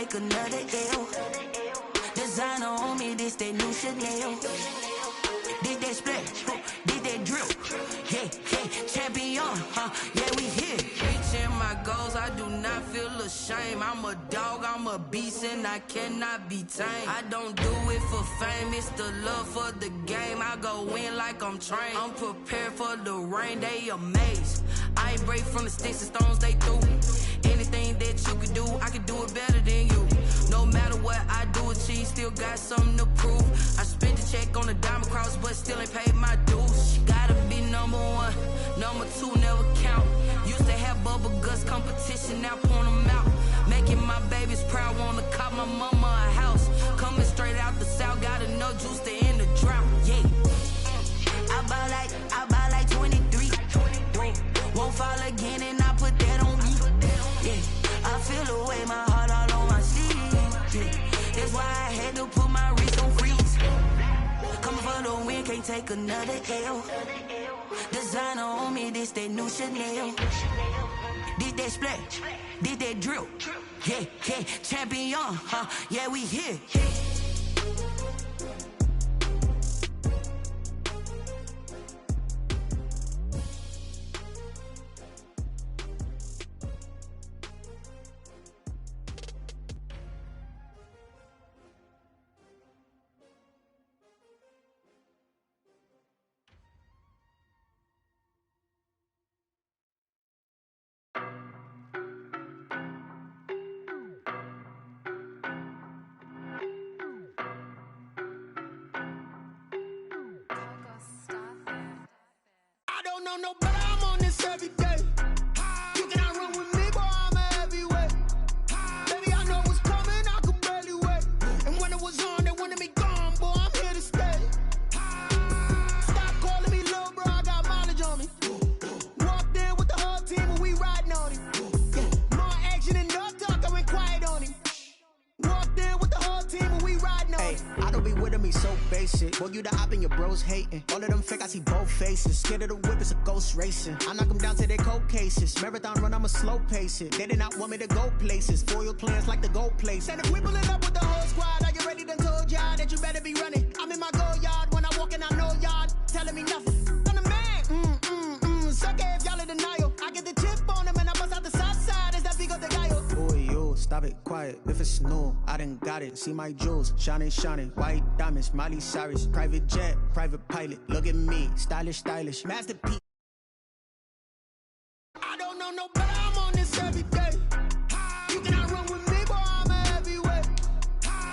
take another L. Designer on me, this that new Chanel. Did that splash, did that drill. Yeah, champion, yeah, we here. Reaching my goals, I do not feel ashamed. I'm a dog, I'm a beast, and I cannot be tamed. I don't do it for fame, it's the love for the game. I go in like I'm trained. I'm prepared for the rain, they amazed. I ain't break from the sticks and stones they threw. Anything that you could do, I could do it better than you. No matter what I do, achieve, still got something to prove. I spent the check on the diamond cross, but still ain't paid my dues. Gotta be number one, number two never count. Used to have bubble guts competition, now point them out. Making my babies proud, wanna cop my mama a house. Coming straight out the south, got enough juice to end the drought. Yeah, I buy like 23. Won't fall again, and I put that on me. Yeah, I feel the way, my heart all on my sleeve. Yeah, that's why I had to put my wrist on freeze. Coming for the win, can't take another L. Designer on me, this that new Chanel. Did that splash, did that drill. Yeah, champion, yeah, we here. No, but I'm on this every day. You cannot run with me, boy, I'm a heavyweight. Baby, I know what's coming, I could barely wait. And when it was on, they wanted me gone, boy, I'm here to stay. Stop calling me little bro, I got mileage on me. Walked in with the whole team and we riding on him. Yeah, more action and no talk, I went quiet on him. Walked in with the whole team and we riding on him. I don't be with him, he's so basic. Boy, you the op and your bros hating. All of them fake, I see both faces. Scared of the whip, it's a ghost racing. I knock them down to their cold cases. Marathon run, I'ma slow pace it. They did not want me to go places. Foil plans like the gold place. And if we pulling up with the whole squad, are you ready? Done told y'all that you better be running. I'm in my go yard when I walk in, I know y'all telling me nothing. I'm the man, suck it if y'all in denial. I get the chip on him and I bust out the south side. Is that Vigo de Gallo? Boy, yo, stop it, quiet. If it's new, I done got it. See my jewels, shining, white diamonds, Miley Cyrus, private jet, private pilot. Look at me, stylish, masterpiece. I don't know no better, I'm on this every day. You cannot run with me, boy, I'm a heavyweight.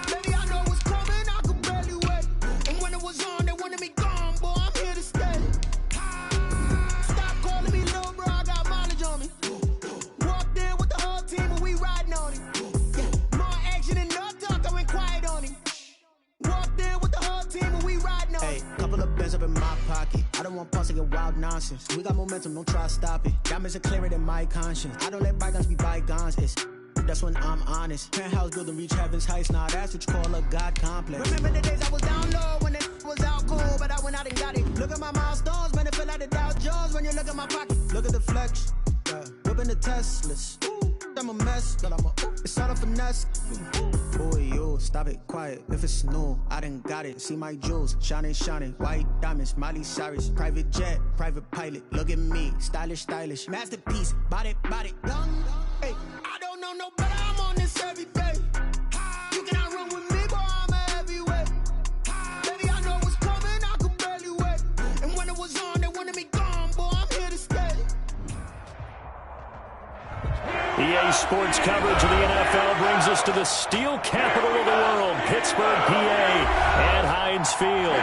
Baby, I know what's coming, I could barely wait. And when it was on, they wanted me gone, boy, I'm here to stay. Stop calling me little bro, I got mileage on me. Walked in with the whole team and we riding on him. Yeah, more action and no talk, I went quiet on him. Walked in with the whole team and we riding on him. Couple of bands up in my pocket. I don't want pulse and wild nonsense. We got momentum, don't try to stop it. Diamonds are clearer than my conscience. I don't let bygones be bygones. That's when I'm honest. Penthouse building, reach heaven's heights. Nah, that's what you call a God complex. Remember the days I was down low when it was out cool, but I went out and got it. Look at my milestones, man, it feel like the Dow Jones when you look at my pocket. Look at the flex, whipping the Teslas. I'm a mess, but it's all a finesse. Boy, yo, stop it, quiet. If it's new, I done got it. See my jewels, shining, white diamonds, Miley Cyrus, private jet, private pilot. Look at me, stylish, masterpiece, body, young. Hey, I don't know no better, I'm on this every day. You cannot run with me, boy, I'm a heavyweight. Baby, I know what's coming, I could barely wait. And when it was on, they wanted me gone, boy, I'm here to stay. EA Sports coverage of the NFL brings us to the steel capital of the world, Pittsburgh, PA, at Heinz Field.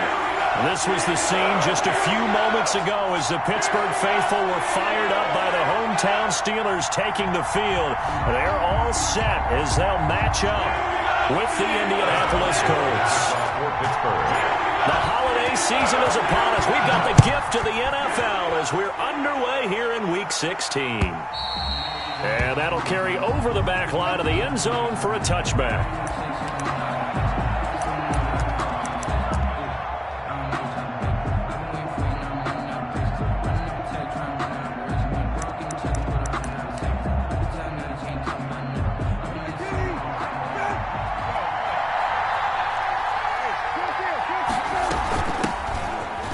This was the scene just a few moments ago as the Pittsburgh faithful were fired up by the hometown Steelers taking the field. They're all set as they'll match up with the Indianapolis Colts. The holiday season is upon us. We've got the gift of the NFL as we're underway here in Week 16. And that'll carry over the back line of the end zone for a touchback.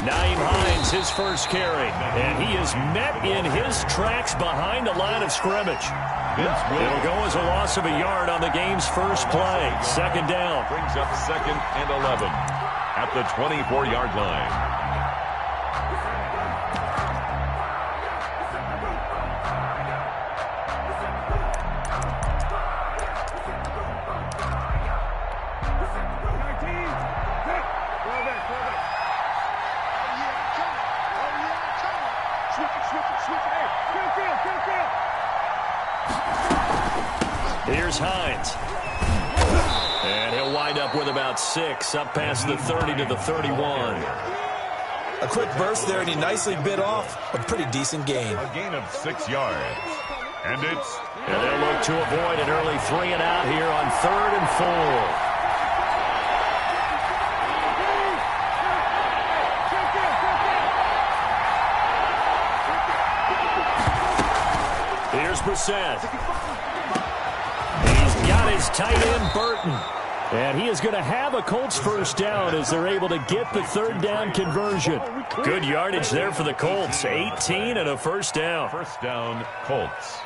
Nyheim Hines, his first carry. And he is met in his tracks behind the line of scrimmage. It'll go as a loss of a yard on the game's first play. Second down. Brings up 2nd and 11 at the 24-yard line. Here's Hines. And he'll wind up with about 6, up past the 30 to the 31. A quick burst there, and he nicely bit off a pretty decent gain. A gain of 6 yards. And they'll look to avoid an early 3 and out here on 3rd and 4. Here's Brissett. He's got his tight end, Burton. And he is going to have a Colts first down as they're able to get the 3rd down conversion. Good yardage there for the Colts. 18 and a first down. First down, Colts.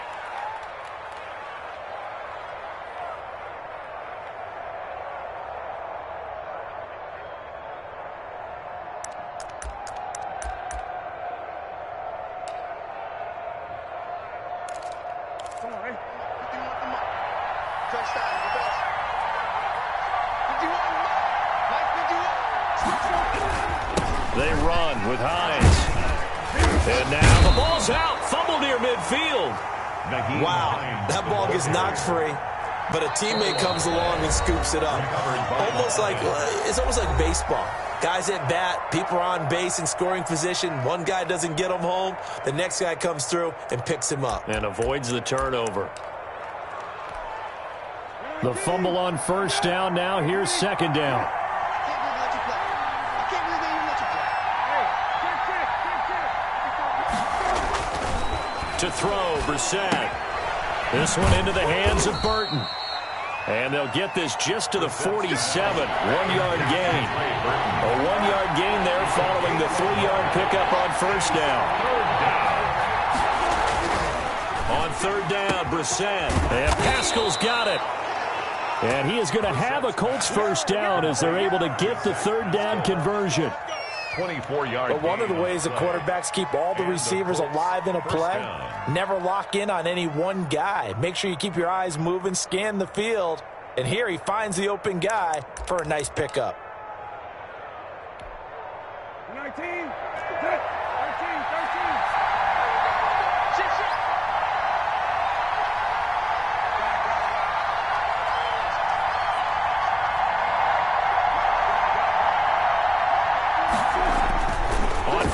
They run with Hines. And now the ball's out. Fumble near midfield. Wow, that ball gets knocked free, but a teammate comes along and scoops it up. It's almost like baseball. Guys at bat, people are on base in scoring position. One guy doesn't get him home. The next guy comes through and picks him up. And avoids the turnover. The fumble on first down. Now here's second down. To throw, Brissett. This one into the hands of Burton. And they'll get this just to the 47. 1-yard gain. A 1-yard gain there following the 3-yard pickup on first down. On 3rd down, Brissett. And Pascal's got it. And he is going to have a Colts first down as they're able to get the 3rd down conversion. 24-yard. But one of the ways the quarterbacks keep all the receivers alive in a play, never lock in on any one guy. Make sure you keep your eyes moving, scan the field. And here he finds the open guy for a nice pickup. 19.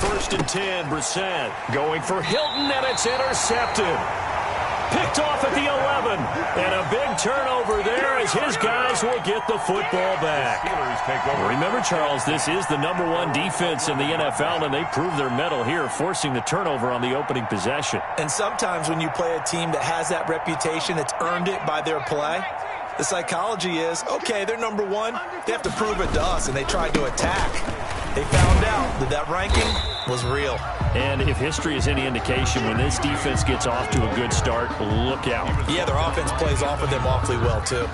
First and 10, Brissett going for Hilton, and it's intercepted. Picked off at the 11. And a big turnover there as his guys will get the football back. Remember, Charles, this is the #1 defense in the NFL, and they prove their mettle here, forcing the turnover on the opening possession. And sometimes when you play a team that has that reputation, that's earned it by their play, the psychology is, okay, they're #1. They have to prove it to us, and they tried to attack. They found out that that ranking was real. And if history is any indication, when this defense gets off to a good start, look out. Yeah, their offense plays off of them awfully well, too.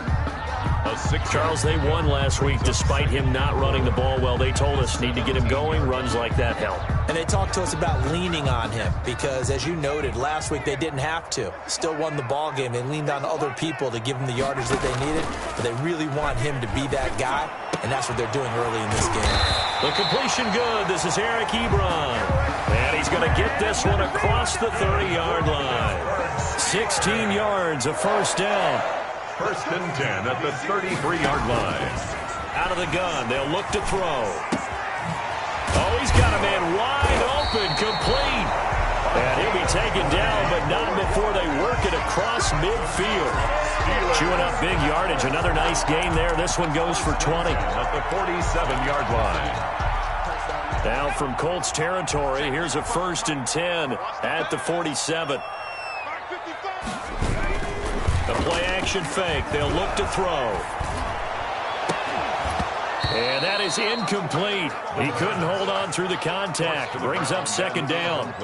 Charles, they won last week despite him not running the ball well. They told us need to get him going. Runs like that help. And they talked to us about leaning on him because, as you noted, last week they didn't have to. Still won the ball game. They leaned on other people to give them the yardage that they needed, but they really want him to be that guy, and that's what they're doing early in this game. The completion good. This is Eric Ebron. And he's going to get this one across the 30-yard line. 16 yards, a first down. First and 10 at the 33-yard line. Out of the gun, they'll look to throw. Oh, he's got a man wide open, complete. And he'll be taken down, but not before they work it across midfield. Chewing up big yardage. Another nice gain there. This one goes for 20. At the 47-yard line. Now from Colts territory, here's a first and 10 at the 47. The play-action fake. They'll look to throw. And that is incomplete. He couldn't hold on through the contact. Brings up second down.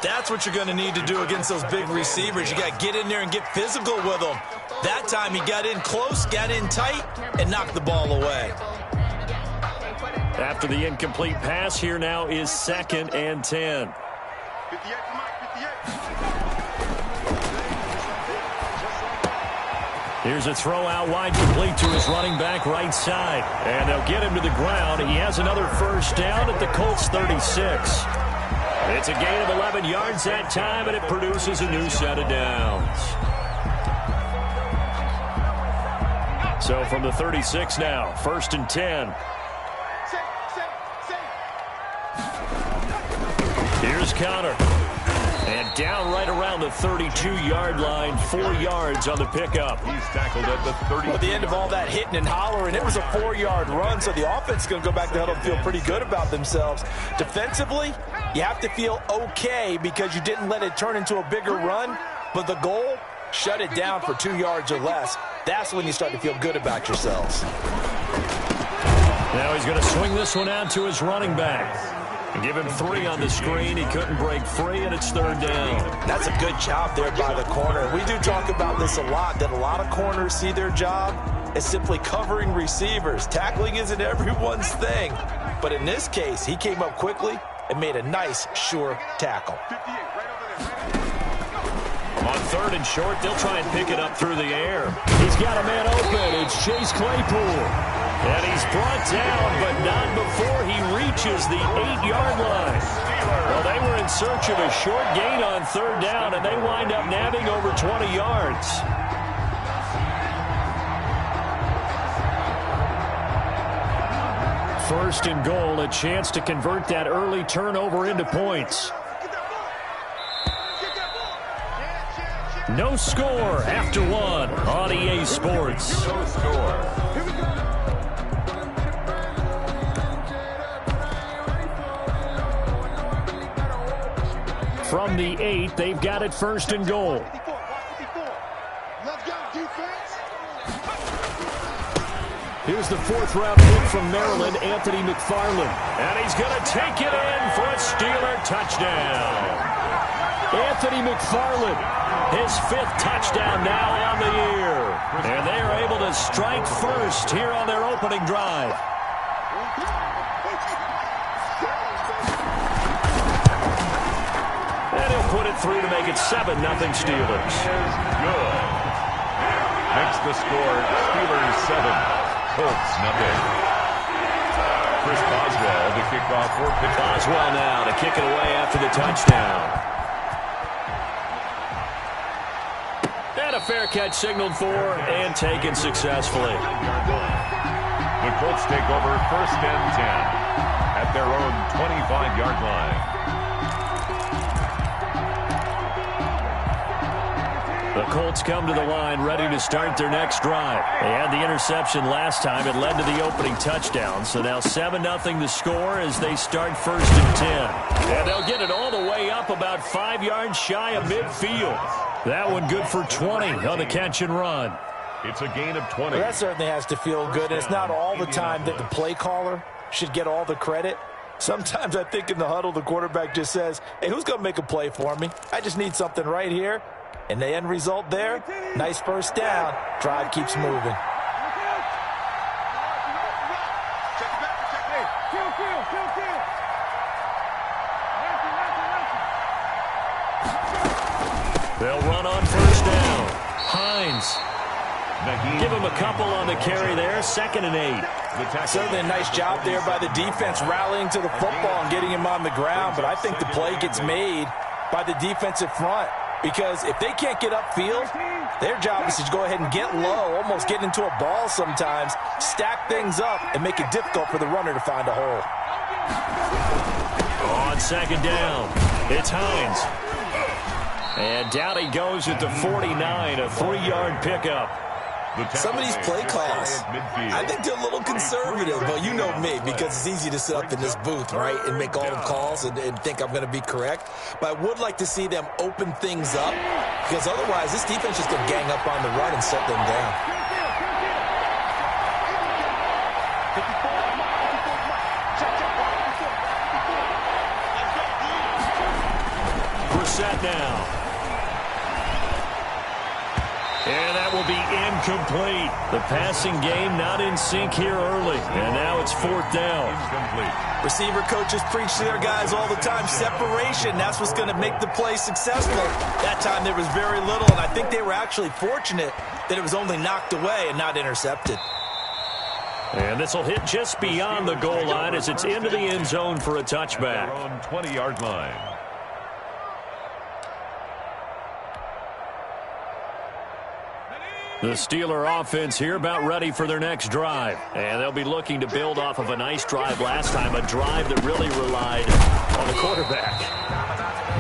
That's what you're going to need to do against those big receivers. You got to get in there and get physical with them. That time he got in close, got in tight, and knocked the ball away. After the incomplete pass, here now is 2nd and 10. Here's a throw out wide, complete to his running back right side. And they'll get him to the ground. He has another first down at the Colts 36. It's a gain of 11 yards that time, and it produces a new set of downs. So from the 36 now, 1st and 10. Here's Connor. And down right around the 32-yard line, 4 yards on the pickup. He's tackled at the 30. At the end of all that hitting and hollering, it was a 4-yard run, so the offense is going to go back to huddle and feel pretty good about themselves. Defensively, you have to feel okay because you didn't let it turn into a bigger run, but the goal, shut it down for 2 yards or less. That's when you start to feel good about yourselves. Now he's going to swing this one out to his running back. And give him 3 on the screen. He couldn't break free, and it's 3rd down. That's a good job there by the corner. We do talk about this a lot, that a lot of corners see their job as simply covering receivers. Tackling isn't everyone's thing. But in this case, he came up quickly and made a nice, sure tackle. On 3rd and short, they'll try and pick it up through the air. He's got a man open. It's Chase Claypool. And he's brought down, but not before he reaches the 8-yard line. Well, they were in search of a short gain on 3rd down, and they wind up nabbing over 20 yards. First and goal, a chance to convert that early turnover into points. No score after 1 on EA Sports. No score. From the 8, they've got it 1st and goal. Here's the 4th-round pick from Maryland, Anthony McFarland. And he's going to take it in for a Steeler touchdown. Anthony McFarland, his 5th touchdown now on the year. And they are able to strike first here on their opening drive. And he'll put it through to make it 7-0 Steelers. Good. Makes the score Steelers 7, Colts 0. Chris Boswell to kick off for Pittsburgh. Boswell now to kick it away after the touchdown. And a fair catch signaled for and taken successfully. The Colts take over 1st and 10 at their own 25-yard line. The Colts come to the line ready to start their next drive. They had the interception last time. It led to the opening touchdown. So now 7-0 the score as they start 1st and 10. And they'll get it all the way up about 5 yards shy of midfield. That one good for 20 on the catch and run. It's a gain of 20. Well, that certainly has to feel good. It's not all the time that the play caller should get all the credit. Sometimes I think in the huddle, the quarterback just says, hey, who's going to make a play for me? I just need something right here. And the end result there, nice first down. Drive keeps moving. They'll run on 1st down. Hines. Give him a couple on the carry there. 2nd and 8. Certainly a nice job there by the defense rallying to the football and getting him on the ground. But I think the play gets made by the defensive front. Because if they can't get upfield, their job is to go ahead and get low, almost get into a ball sometimes, stack things up, and make it difficult for the runner to find a hole. On 2nd down, it's Hines. And down he goes at the 49, a 3-yard pickup. Some of these play calls, I think they're a little conservative. Well, you know me, because it's easy to sit up in this booth, right, and make all the calls and think I'm going to be correct. But I would like to see them open things up, because otherwise this defense is going to gang up on the run and shut them down. Brissett now. And that will be incomplete. The passing game not in sync here early. And now it's 4th down. Incomplete. Receiver coaches preach to their guys all the time. Separation, that's what's going to make the play successful. That time there was very little, and I think they were actually fortunate that it was only knocked away and not intercepted. And this will hit just beyond the goal line as it's into the end zone for a touchback. Their own 20-yard line. The Steeler offense here about ready for their next drive. And they'll be looking to build off of a nice drive last time, a drive that really relied on the quarterback.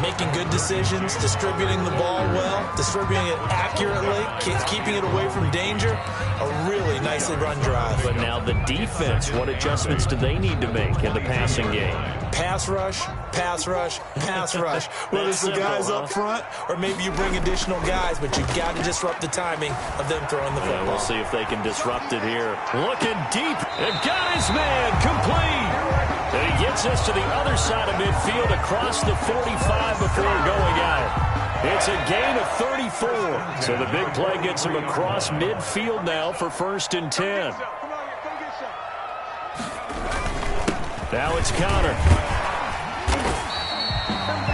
Making good decisions, distributing the ball well, distributing it accurately, keeping it away from danger. A really nicely run drive. But now the defense, what adjustments do they need to make in the passing game? Pass rush, pass rush, pass rush. Whether it's the guys up front or maybe you bring additional guys, but you've got to disrupt the timing of them throwing the football. We'll see if they can disrupt it here. Looking deep and got his man complete. And he gets us to the other side of midfield across the 45 before going out. It's a gain of 34. So the big play gets him across midfield now for 1st and 10. Now it's Connor.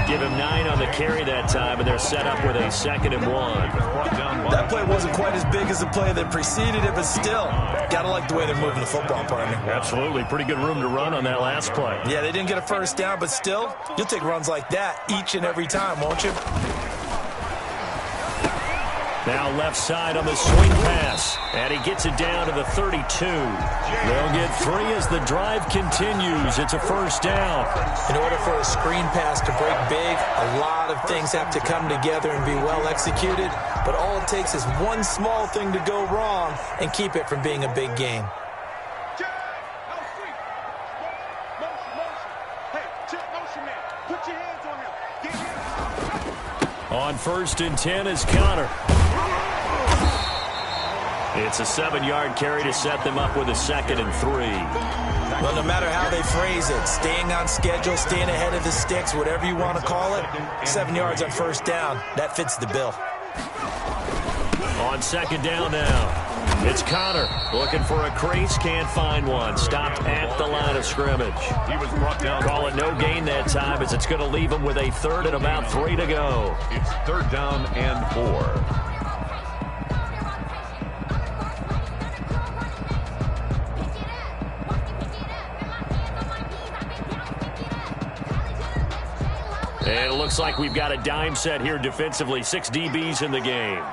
Give him 9 on the carry that time, and they're set up with a 2nd and 1. That play wasn't quite as big as the play that preceded it, but still, got to like the way they're moving the football, partner. Absolutely. Pretty good room to run on that last play. Yeah, they didn't get a 1st down, but still, you'll take runs like that each and every time, won't you? Now left side on the swing pass, and he gets it down to the 32. They'll get 3 as the drive continues. It's a 1st down. In order for a screen pass to break big, a lot of things have to come together and be well executed, but all it takes is one small thing to go wrong and keep it from being a big game. On 1st and 10 is Connor. It's a 7-yard carry to set them up with a 2nd and 3. Well, no matter how they phrase it, staying on schedule, staying ahead of the sticks, whatever you want to call it, 7 yards on 1st down, that fits the bill. On 2nd down now, it's Connor looking for a crease, can't find one. Stopped at the line of scrimmage. He was brought down. Call it no gain that time as it's going to leave him with a 3rd and about 3 to go. It's 3rd down and 4. And it looks like we've got a dime set here defensively. 6 DBs in the game.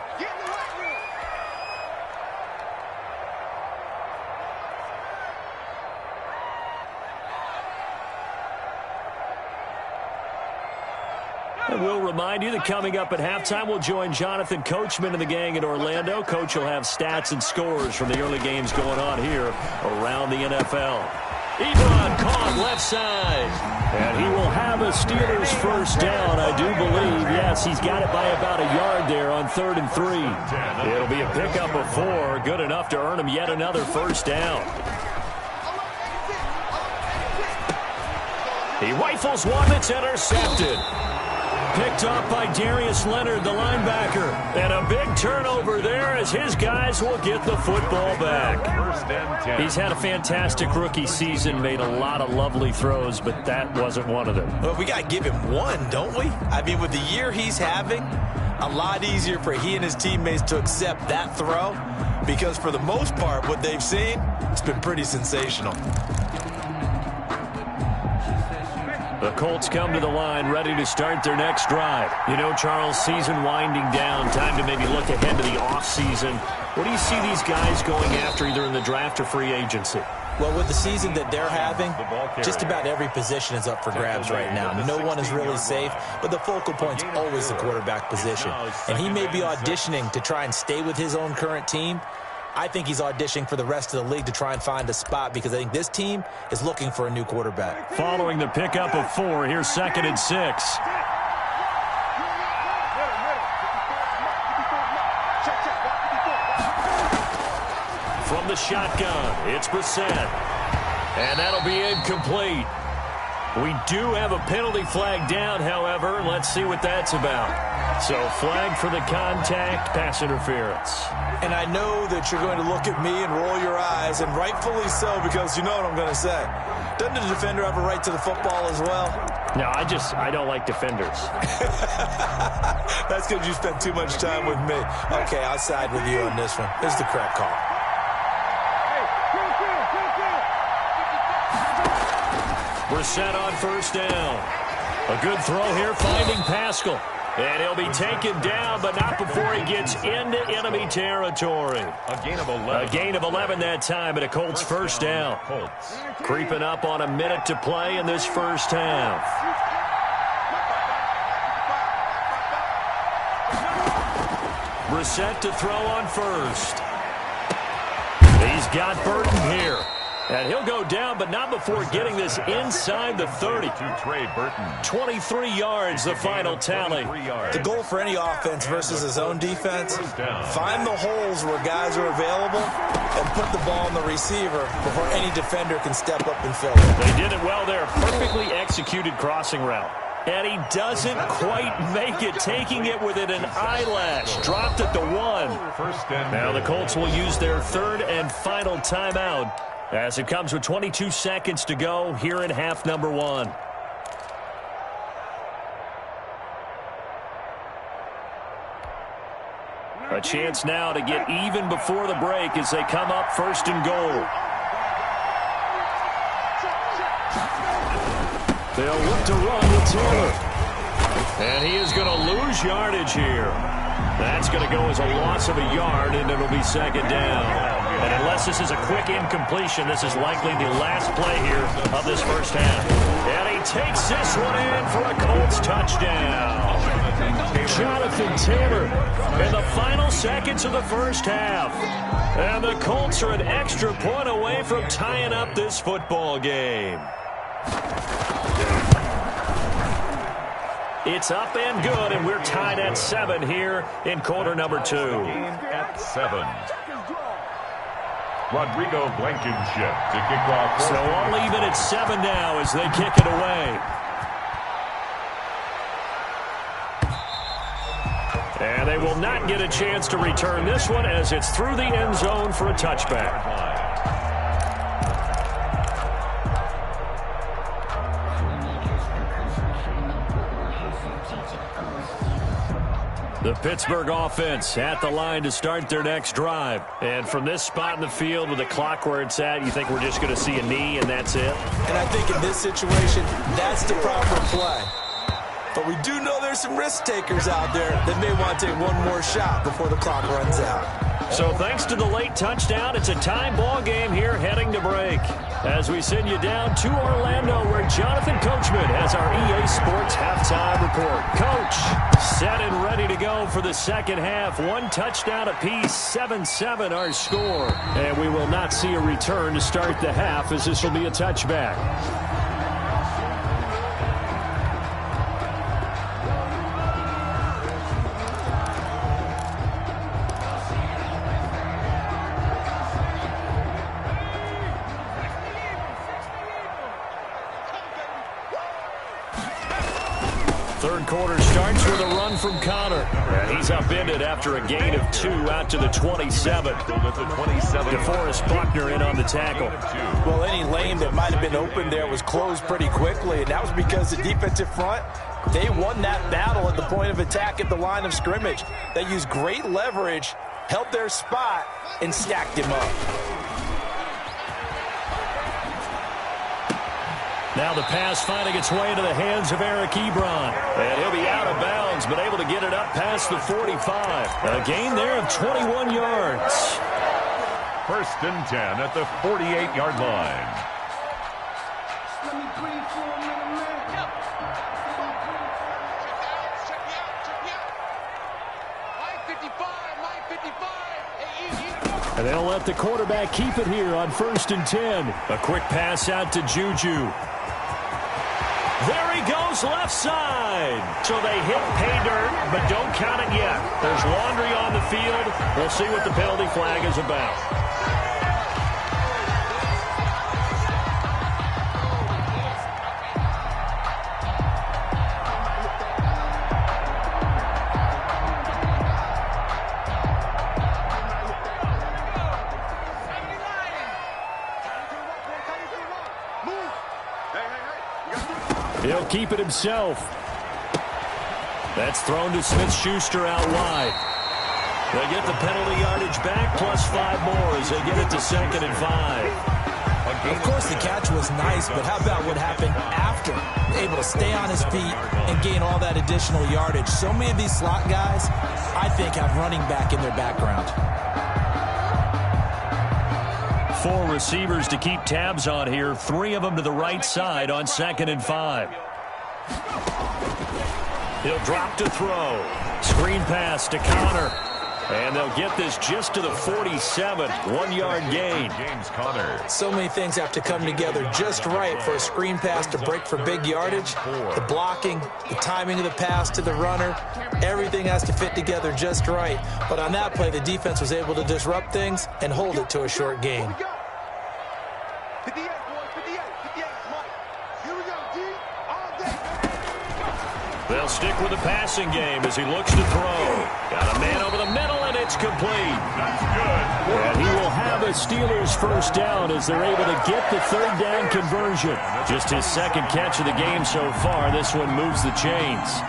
And we'll remind you that coming up at halftime, we'll join Jonathan Coachman and the gang in Orlando. Coach will have stats and scores from the early games going on here around the NFL. Ebron caught left side. And he will have a Steelers 1st down, I do believe. Yes, he's got it by about a yard there on 3rd and 3. It'll be a pickup of 4. Good enough to earn him yet another 1st down. He rifles one that's intercepted. Picked off by Darius Leonard, the linebacker. And a big turnover there as his guys will get the football back. 1st and 10. He's had a fantastic rookie season, made a lot of lovely throws, but that wasn't one of them. Well, we got to give him one, don't we? I mean, with the year he's having, a lot easier for he and his teammates to accept that throw because for the most part, what they've seen, it's been pretty sensational. The Colts come to the line ready to start their next drive. You know, Charles, season winding down, time to maybe look ahead to the offseason. What do you see these guys going after either in the draft or free agency? Well, with the season that they're having, just about every position is up for grabs right now. No one is really safe, but the focal point's always the quarterback position. And he may be auditioning to try and stay with his own current team. I think he's auditioning for the rest of the league to try and find a spot because I think this team is looking for a new quarterback. Following the pickup of 4, here's 2nd and 6. From the shotgun, it's Brissett. And that'll be incomplete. We do have a penalty flag down, however. Let's see what that's about. So flag for the contact, pass interference. And I know that you're going to look at me and roll your eyes, and rightfully so, because you know what I'm going to say. Doesn't the defender have a right to the football as well? No, I don't like defenders. That's because you spent too much time with me. Okay, I'll side with you on this one. This is the correct call. We're set on first down. A good throw here, finding Pascal. And he'll be taken down, but not before he gets into enemy territory. A gain of 11. A gain of 11 that time, and a Colts first down. Creeping up on a minute to play in this first half. Brissett to throw on first. He's got Burton here. And he'll go down, but not before getting this inside the 30. To Trey Burton. 23 yards, the final tally. The goal for any offense versus his own defense, find the holes where guys are available and put the ball on the receiver before any defender can step up and fill it. They did it well there. Perfectly executed crossing route. And he doesn't quite make it, taking it within an eyelash. Dropped at the 1. Now the Colts will use their third and final timeout, as it comes with 22 seconds to go here in half number 1. A chance now to get even before the break as they come up first and goal. They'll look to run with Taylor. And he is going to lose yardage here. That's going to go as a loss of a yard, and it'll be second down. And unless this is a quick incompletion, this is likely the last play here of this first half. And he takes this one in for a Colts touchdown. Jonathan Taylor in the final seconds of the first half. And the Colts are an extra point away from tying up this football game. It's up and good, and we're tied at 7 here in quarter number 2. At 7. Rodrigo Blankenship to kick off. So all even at 7 now as they kick it away. And they will not get a chance to return this one as it's through the end zone for a touchback. The Pittsburgh offense at the line to start their next drive. And from this spot in the field with the clock where it's at, you think we're just going to see a knee and that's it? And I think in this situation, that's the proper play. But we do know there's some risk takers out there that may want to take one more shot before the clock runs out. So thanks to the late touchdown, it's a tie ball game here heading to break. As we send you down to Orlando, where Jonathan Coachman has our EA Sports halftime report. Coach, set and ready to go for the second half. One touchdown apiece, 7-7 our score. And we will not see a return to start the half, as this will be a touchback. Third quarter starts with a run from Connor. And he's upended after a gain of 2 out to the 27. DeForest Buckner in on the tackle. Well, any lane that might have been open there was closed pretty quickly, and that was because the defensive front, they won that battle at the point of attack at the line of scrimmage. They used great leverage, held their spot, and stacked him up. Now the pass finding its way into the hands of Eric Ebron. And he'll be out of bounds, but able to get it up past the 45. A gain there of 21 yards. First and 10 at the 48-yard line. And they'll let the quarterback keep it here on first and 10. A quick pass out to Juju. There he goes left side. So they hit pay dirt, but don't count it yet. There's laundry on the field. We'll see what the penalty flag is about. He'll keep it himself. That's thrown to Smith-Schuster out wide. They get the penalty yardage back, plus 5 more as they get it to 2nd and 5. Of course, the catch was nice, but how about what happened after? Able to stay on his feet and gain all that additional yardage. So many of these slot guys, I think, have running back in their background. 4 receivers to keep tabs on here. 3 of them to the right side on 2nd and 5. He'll drop to throw. Screen pass to Connor. And they'll get this just to the 47. 1-yard gain. James Conner. So many things have to come together just right for a screen pass to break for big yardage. The blocking, the timing of the pass to the runner, everything has to fit together just right. But on that play, the defense was able to disrupt things and hold it to a short gain. They'll stick with the passing game as he looks to throw. Got a man over the middle, and it's complete. That's good. And he will have a Steelers first down as they're able to get the 3rd down conversion. Just his 2nd catch of the game so far. This one moves the chains.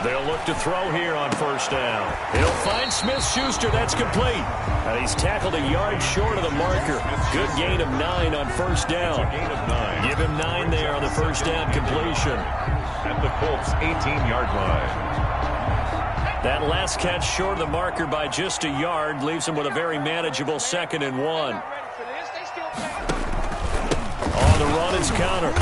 They'll look to throw here on first down. He'll find Smith-Schuster. That's complete. And he's tackled a yard short of the marker. Good gain of 9 on first down. Give him 9 there on the first down completion. At the Colts' 18-yard line. That last catch short of the marker by just a yard leaves him with a very manageable 2nd and 1. On the run is Connor.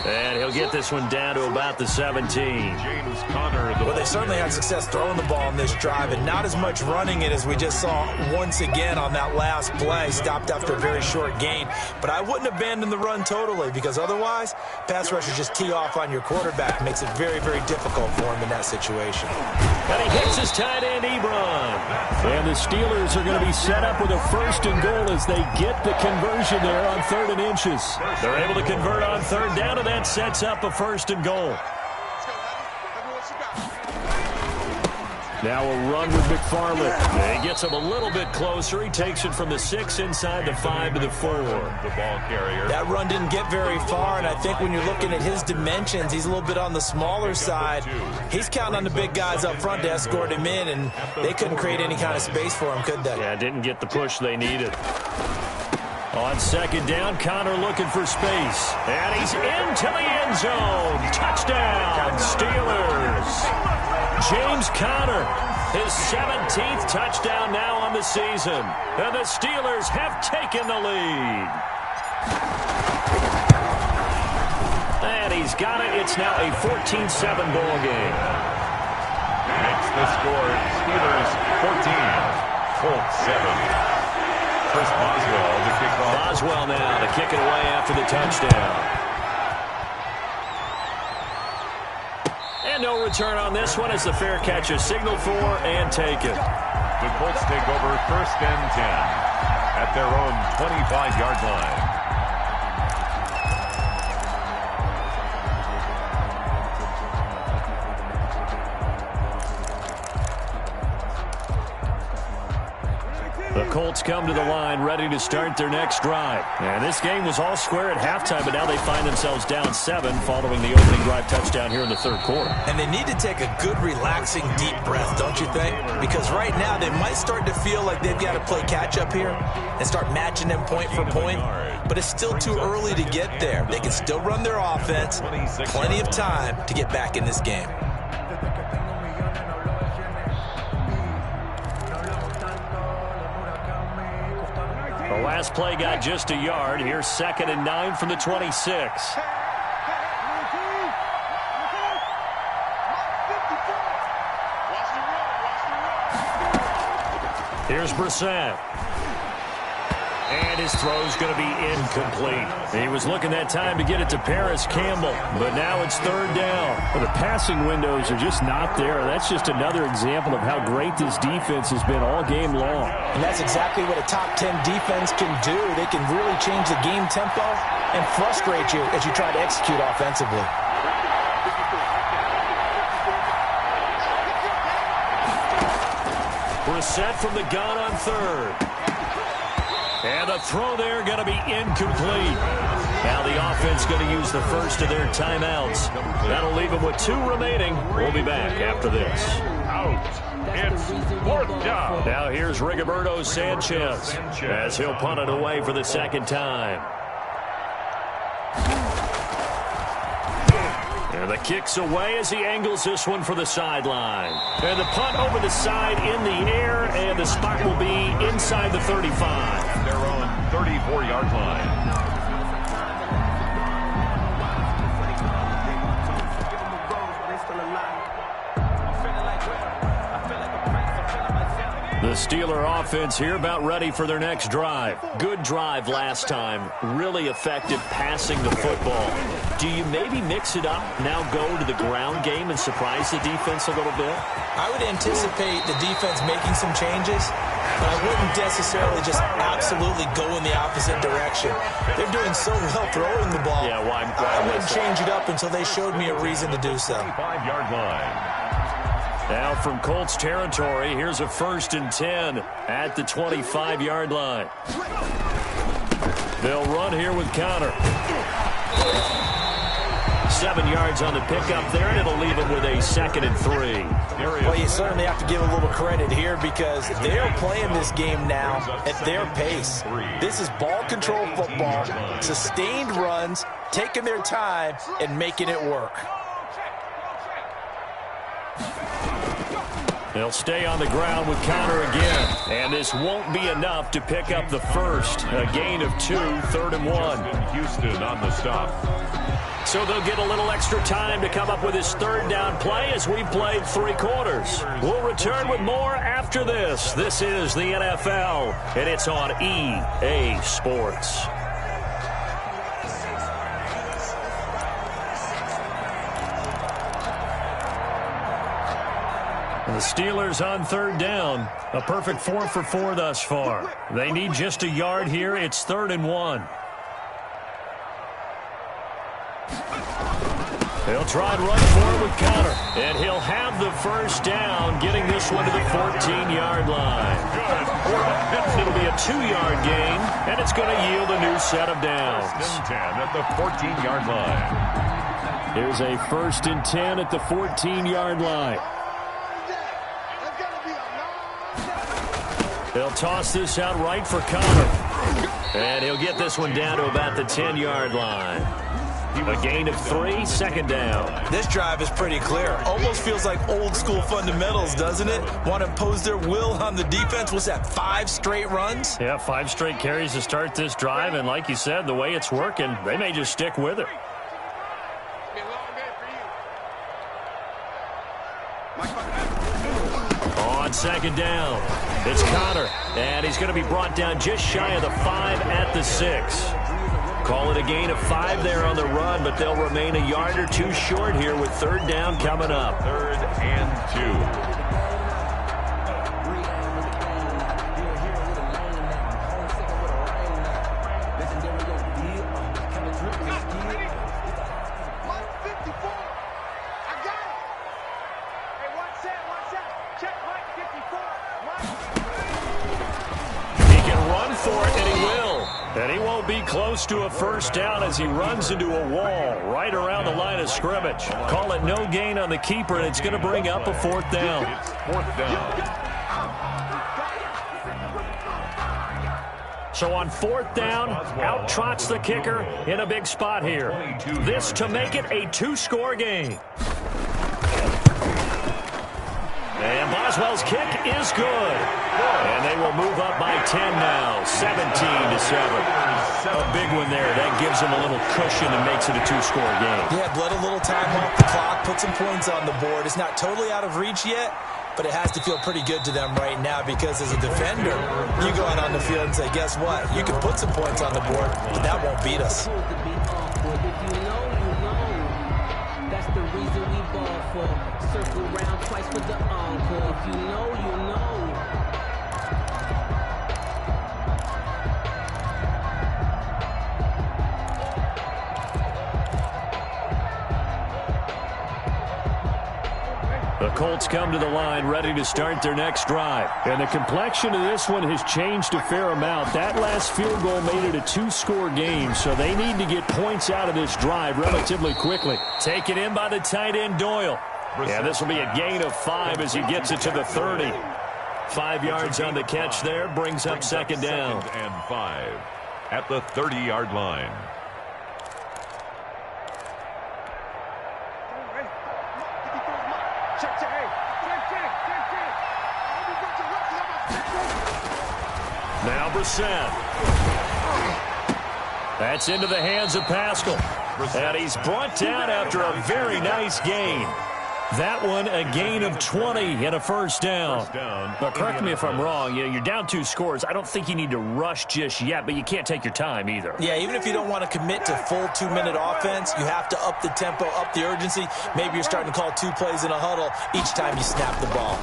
And he'll get this one down to about the 17. James Conner. Well, they certainly had success throwing the ball in this drive, and not as much running it as we just saw once again on that last play. Stopped after a very short gain. But I wouldn't abandon the run totally, because otherwise, pass rushers just tee off on your quarterback. Makes it very, very difficult for him in that situation. And he hits his tight end, Ebron. And the Steelers are going to be set up with a 1st and goal as they get the conversion there on 3rd and inches. They're able to convert on 3rd down, and that sets up a 1st and goal. Now a run with McFarland. He gets him a little bit closer. He takes it from the 6 inside the 5 to the 4. The ball carrier. That run didn't get very far, and I think when you're looking at his dimensions, he's a little bit on the smaller side. He's counting on the big guys up front to escort him in, and they couldn't create any kind of space for him, could they? Yeah, didn't get the push they needed. On 2nd down, Connor looking for space. And he's into the end zone. Touchdown, Steelers. James Conner, his 17th touchdown now on the season. And the Steelers have taken the lead. And he's got it. It's now a 14-7 ball game. Makes the score. Steelers 14, Colts 7. Chris Boswell to kick off. Boswell now to kick it away after the touchdown. And no return on this one as the fair catch is signaled for and taken. The Colts take over 1st and 10 at their own 25-yard line. The Colts come to the line ready to start their next drive. And this game was all square at halftime, but now they find themselves down 7 following the opening drive touchdown here in the 3rd quarter. And they need to take a good, relaxing, deep breath, don't you think? Because right now they might start to feel like they've got to play catch-up here and start matching them point for point. But it's still too early to get there. They can still run their offense. Plenty of time to get back in this game. The last play got just a yard. Here's 2nd and 9 from the 26. Here's Brissett. And his throw's going to be incomplete. He was looking that time to get it to Paris Campbell, but now it's 3rd down. Well, the passing windows are just not there. That's just another example of how great this defense has been all game long. And that's exactly what a top 10 defense can do. They can really change the game tempo and frustrate you as you try to execute offensively. Brissett from the gun on 3rd. And the throw there going to be incomplete. Now the offense going to use the first of their timeouts. That'll leave them with 2 remaining. We'll be back after this. Out. It's 4th down. Now here's Rigoberto Sanchez as he'll punt it away for the 2nd time. And the kick's away as he angles this one for the sideline. And the punt over the side in the air, and the spot will be inside the 35. Their own 34-yard line. The The Steeler offense here about ready for their next drive. Good drive last time. Really effective passing the football. Do you maybe mix it up, now go to the ground game and surprise the defense a little bit? I would anticipate the defense making some changes, but I wouldn't necessarily just absolutely go in the opposite direction. They're doing so well throwing the ball. Yeah, why I wouldn't change it up until they showed me a reason to do so. 5-yard line. Now from Colts territory, here's a 1st and 10 at the 25-yard line. They'll run here with Connor. 7 yards on the pickup there, and it'll leave them with a 2nd and 3. Well, you certainly have to give a little credit here because they're playing this game now at their pace. This is ball control football, sustained runs, taking their time, and making it work. They'll stay on the ground with Connor again. And this won't be enough to pick up the first. A gain of 2, 3rd and 1. Houston on the stop. So they'll get a little extra time to come up with his 3rd down play as we played 3 quarters. We'll return with more after this. This is the NFL, and it's on EA Sports. The Steelers on 3rd down. A perfect 4 for 4 thus far. They need just a yard here. It's 3rd and 1. He'll try and run forward with Connor. And he'll have the 1st down, getting this one to the 14-yard line. It'll be a 2-yard gain, and it's going to yield a new set of downs. 1st and 10 at the 14-yard line. Here's a 1st and 10 at the 14-yard line. They'll toss this out right for Connor. And he'll get this one down to about the 10-yard line. A gain of 3, 2nd down. This drive is pretty clear. Almost feels like old school fundamentals, doesn't it? Want to impose their will on the defense. What's that, 5 straight runs? Yeah, 5 straight carries to start this drive. And like you said, the way it's working, they may just stick with it. On 2nd down, it's Connor. And he's going to be brought down just shy of the 5 at the 6. Call it a gain of 5 there on the run, but they'll remain a yard or 2 short here with 3rd down coming up. 3rd and 2. And he won't be close to a 1st down as he runs into a wall right around the line of scrimmage. Call it no gain on the keeper, and it's going to bring up a 4th down. It's 4th down. So on 4th down, out trots the kicker in a big spot here. This to make it a 2-score game. And Boswell's kick is good. And they will move up by 10 now, 17-7. A big one there. That gives them a little cushion and makes it a 2-score game. Yeah, bled a little time off the clock, put some points on the board. It's not totally out of reach yet, but it has to feel pretty good to them right now because as a defender, you go out on the field and say, guess what? You can put some points on the board, but that won't beat us. That's the reason we ball for. Circle round twice for the encore. If you know, you know. The Colts come to the line ready to start their next drive. And the complexion of this one has changed a fair amount. That last field goal made it a 2-score game, so they need to get points out of this drive relatively quickly. Taken in by the tight end, Doyle. Yeah, this will be a gain of 5 as he gets it to the 30. 5 yards on the catch there, brings up 2nd down. 2nd and 5 at the 30-yard line. Now Brissett. That's into the hands of Pascal. And he's brought down after a very nice gain. That one a gain of 20 and a first down. But correct me if I'm wrong. You're down 2 scores. I don't think you need to rush just yet, but you can't take your time either. Yeah, even if you don't want to commit to full 2-minute offense, you have to up the tempo, up the urgency. Maybe you're starting to call 2 plays in a huddle each time you snap the ball.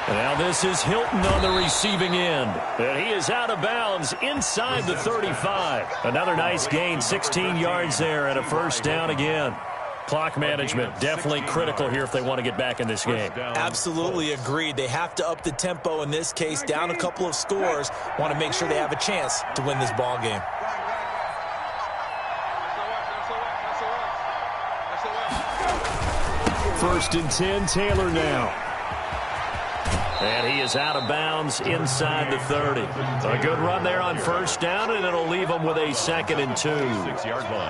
And now this is Hilton on the receiving end. And he is out of bounds inside the 35. Another nice gain, 16 yards there and a first down again. Clock management definitely critical here if they want to get back in this game. Absolutely agreed. They have to up the tempo in this case, down a couple of scores. Want to make sure they have a chance to win this ball game. First and 10, Taylor now. And he is out of bounds inside the 30. A good run there on first down, and it'll leave him with a 2nd and 2.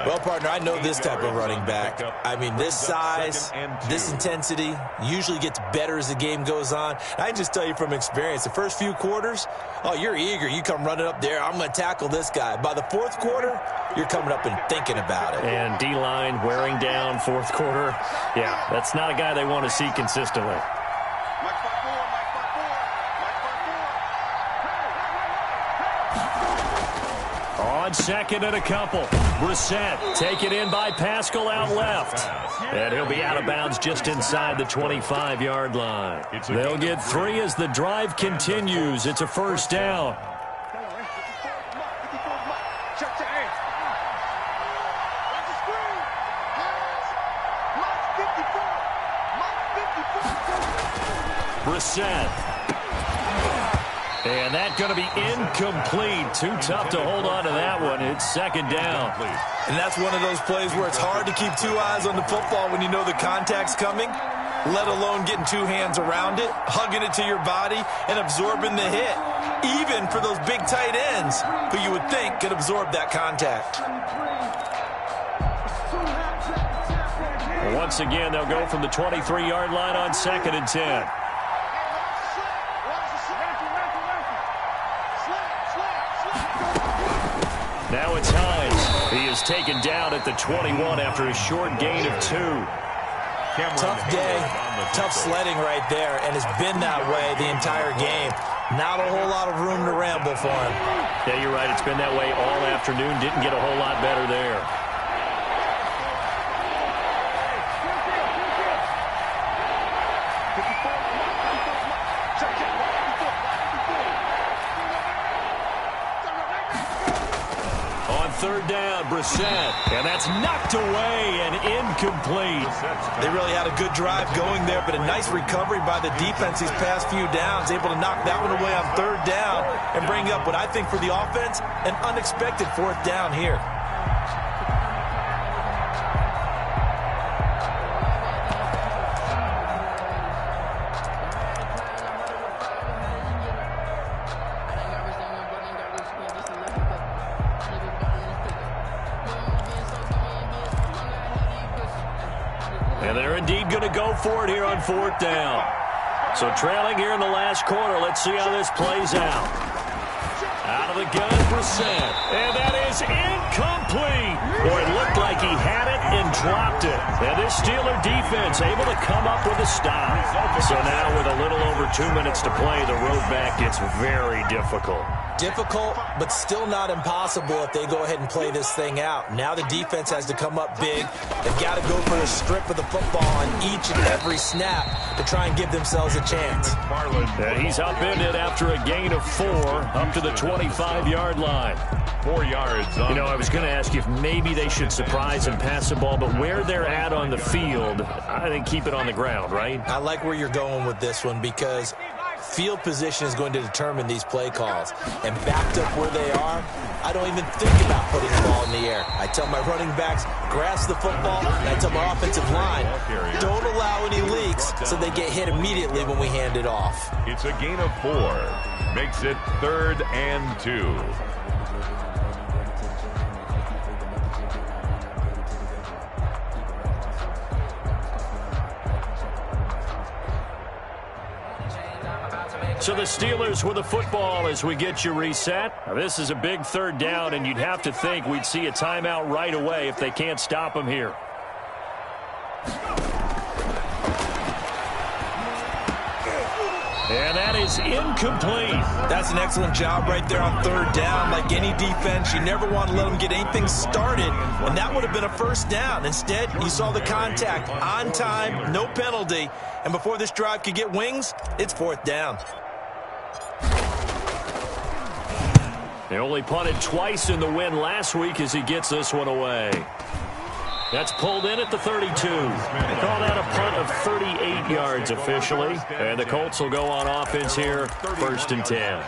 Well, partner, I know this type of running back. I mean, this size, this intensity usually gets better as the game goes on. I can just tell you from experience, the first few quarters, oh, you're eager. You come running up there, I'm going to tackle this guy. By the 4th quarter, you're coming up and thinking about it. And D-line wearing down 4th quarter. Yeah, that's not a guy they want to see consistently. On 2nd and a couple. Brissett taken in by Pascal out left. And he'll be out of bounds just inside the 25-yard line. They'll get 3 as the drive continues. It's a first down. Brissett. And that's going to be incomplete. Too tough to hold on to that one. It's 2nd down. And that's one of those plays where it's hard to keep 2 eyes on the football when you know the contact's coming, let alone getting 2 hands around it, hugging it to your body, and absorbing the hit, even for those big tight ends who you would think could absorb that contact. Once again, they'll go from the 23-yard line on 2nd and 10. Now it's Hines. He is taken down at the 21 after a short gain of 2. Tough day, tough sledding right there, and it's been that way the entire game. Not a whole lot of room to ramble for him. Yeah, you're right. It's been that way all afternoon. Didn't get a whole lot better there. Third down, Brissett, and that's knocked away and incomplete. They really had a good drive going there, but a nice recovery by the defense these past few downs, able to knock that one away on 3rd down and bring up what I think for the offense, an unexpected 4th down here. And they're indeed going to go for it here on 4th down. So trailing here in the last quarter. Let's see how this plays out. Out of the gun, Brissett. And that is incomplete. Boy, it looked like he had it and dropped it. And this Steeler defense able to come up with a stop. So now with a little over 2 minutes to play, the road back gets very difficult. Difficult, but still not impossible if they go ahead and play this thing out. Now the defense has to come up big. They've got to go for a strip of the football on each and every snap to try and give themselves a chance. And he's upended after a gain of 4 up to the 25-yard line. 4 yards. You know, I was going to ask you if maybe they should surprise and pass the ball, but where they're at on the field, I think keep it on the ground, right? I like where you're going with this one because field position is going to determine these play calls. And backed up where they are, I don't even think about putting the ball in the air. I tell my running backs, grasp the football, and I tell my offensive line, don't allow any leaks so they get hit immediately when we hand it off. It's a gain of 4. Makes it 3rd and 2. So the Steelers with the football as we get you reset. Now this is a big 3rd down, and you'd have to think we'd see a timeout right away if they can't stop them here. And that is incomplete. That's an excellent job right there on third down. Like any defense, you never want to let them get anything started, and that would have been a first down. Instead, you saw the contact on time, no penalty, and before this drive could get wings, it's fourth down. They only punted twice in the win last week as he gets this one away. That's pulled in at the 32. They call that a punt of 38 yards officially. And the Colts will go on offense here, 1st and 10.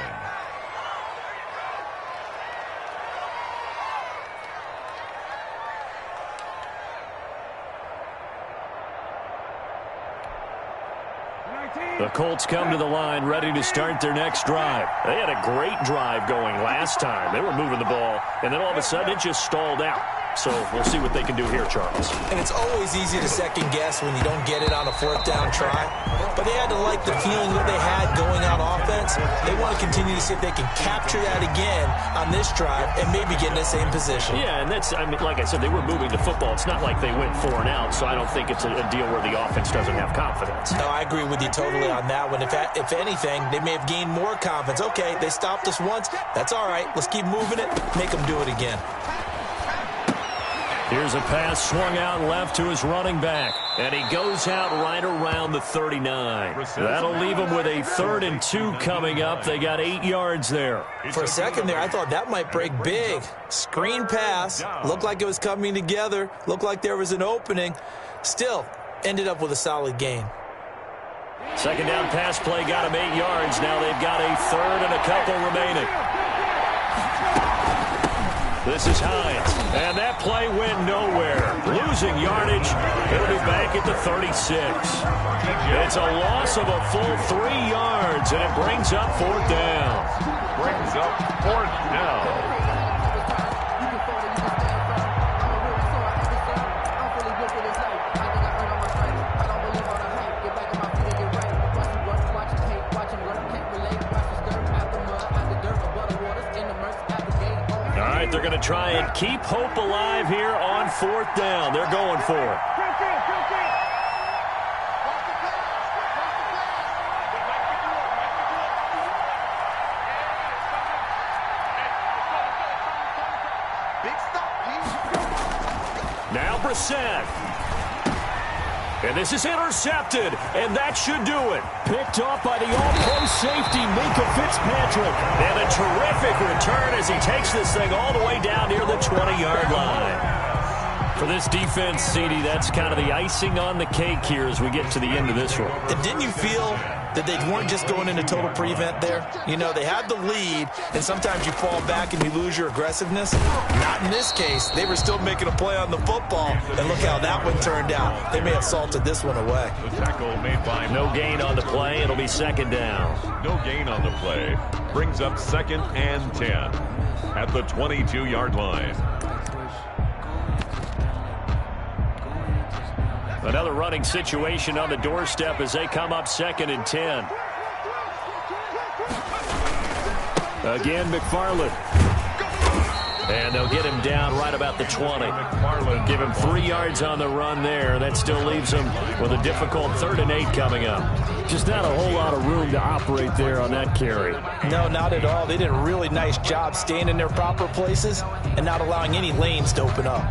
The Colts come to the line ready to start their next drive. They had a great drive going last time. They were moving the ball, and then all of a sudden it just stalled out. So we'll see what they can do here, Charles. And it's always easy to second guess when you don't get it on a fourth down try. But they had to like the feeling that they had going on offense. They want to continue to see if they can capture that again on this drive and maybe get in the same position. Yeah, and that's, I mean, like I said, they were moving the football. It's not like they went 4 and out, so I don't think it's a deal where the offense doesn't have confidence. No, I agree with you totally on that one. If anything, they may have gained more confidence. Okay, they stopped us once. That's all right. Let's keep moving it. Make them do it again. Here's a pass swung out left to his running back, and he goes out right around the 39. That'll leave him with a 3rd and 2 coming up. They got 8 yards there. For a second there, I thought that might break big. Screen pass. Looked like it was coming together. Looked like there was an opening. Still, ended up with a solid gain. Second down pass play got him 8 yards. Now they've got a 3rd and a couple remaining. This is Hines, and that play went nowhere. Losing yardage, he'll be back at the 36. It's a loss of a full 3 yards, and it brings up 4th down. Brings up 4th down. They're going to try and keep hope alive here on 4th down. They're going for it. Now Brissett. And this is intercepted, and that should do it. Picked off by the all-pro safety, Minka Fitzpatrick. And a terrific return as he takes this thing all the way down near the 20-yard line. For this defense, CD, that's kind of the icing on the cake here as we get to the end of this one. And didn't you feel that they weren't just going into total prevent there? You know, they had the lead, and sometimes you fall back and you lose your aggressiveness. Not in this case. They were still making a play on the football, and look how that one turned out. They may have salted this one away. The tackle made by no gain on the play. It'll be 2nd down. No gain on the play. Brings up 2nd and 10 at the 22-yard line. Another running situation on the doorstep as they come up 2nd and 10. Again, McFarland. And they'll get him down right about the 20. Give him 3 yards on the run there. That still leaves him with a difficult 3rd and 8 coming up. Just not a whole lot of room to operate there on that carry. No, not at all. They did a really nice job staying in their proper places and not allowing any lanes to open up.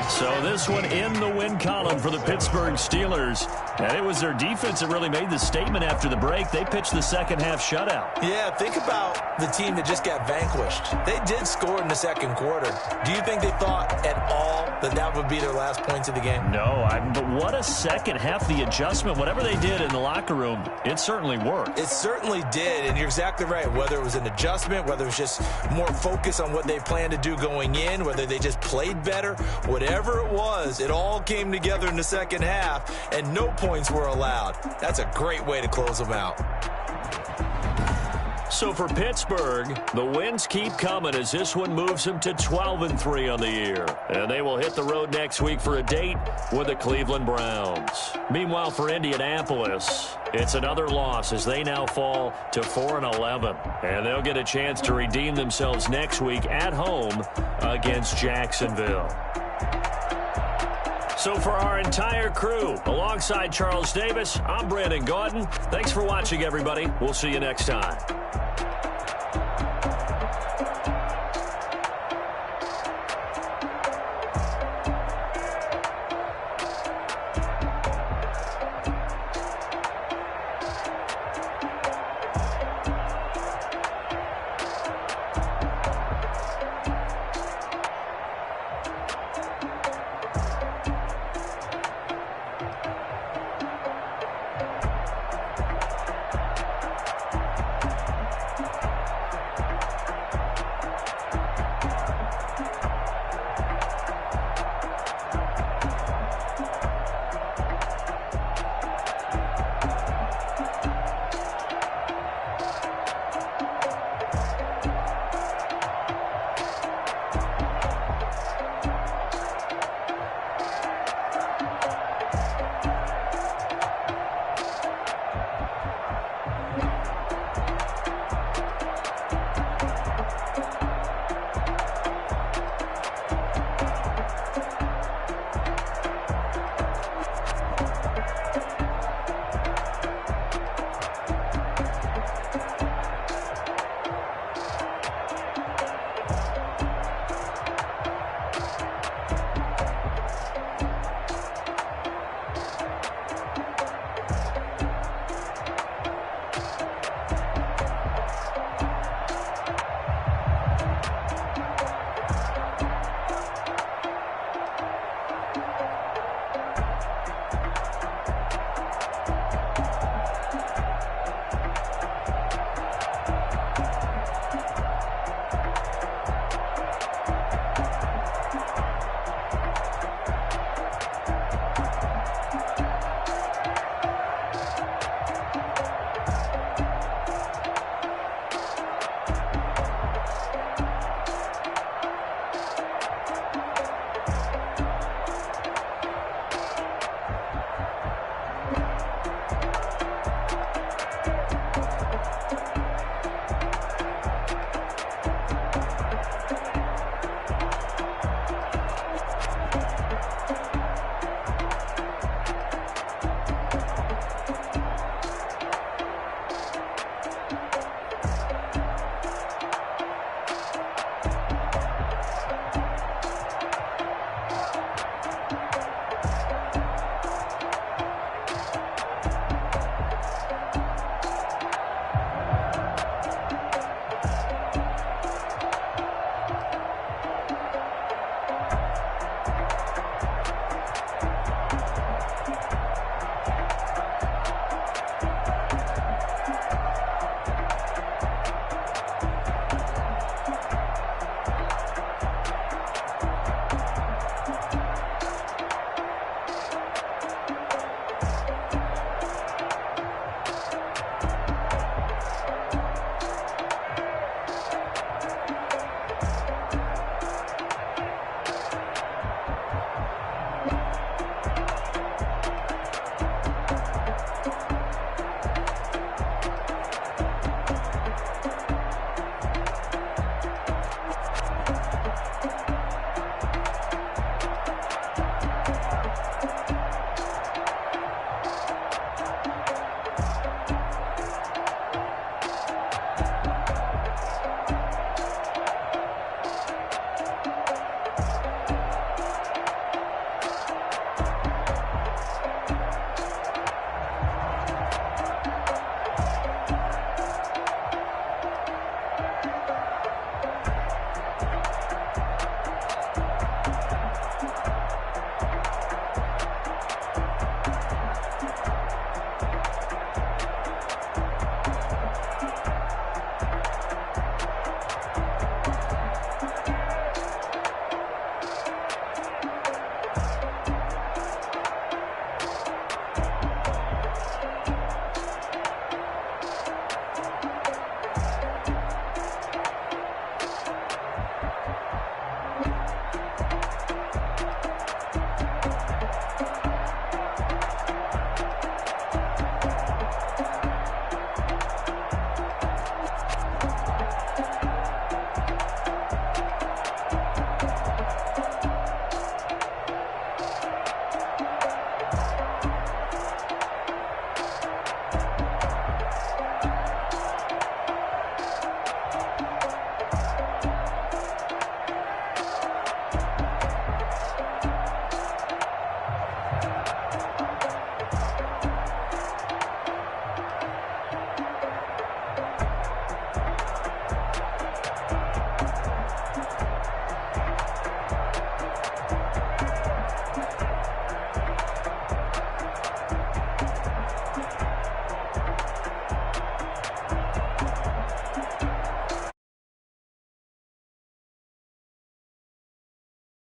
So this one in the win column for the Pittsburgh Steelers. And it was their defense that really made the statement after the break. They pitched the second half shutout. Yeah, think about the team that just got vanquished. They did score in the second quarter. Do you think they thought at all that that would be their last points of the game? No, but what a second half. The adjustment, whatever they did in the locker room, it certainly worked. It certainly did, and you're exactly right. Whether it was an adjustment, whether it was just more focus on what they planned to do going in, whether they just played better, whatever it was, it all came together in the second half, and no points were allowed. That's a great way to close them out. So for Pittsburgh, the wins keep coming as this one moves them to 12-3 on the year. And they will hit the road next week for a date with the Cleveland Browns. Meanwhile, for Indianapolis, it's another loss as they now fall to 4-11. And they'll get a chance to redeem themselves next week at home against Jacksonville. So for our entire crew, alongside Charles Davis, I'm Brandon Gaudin. Thanks for watching, everybody. We'll see you next time.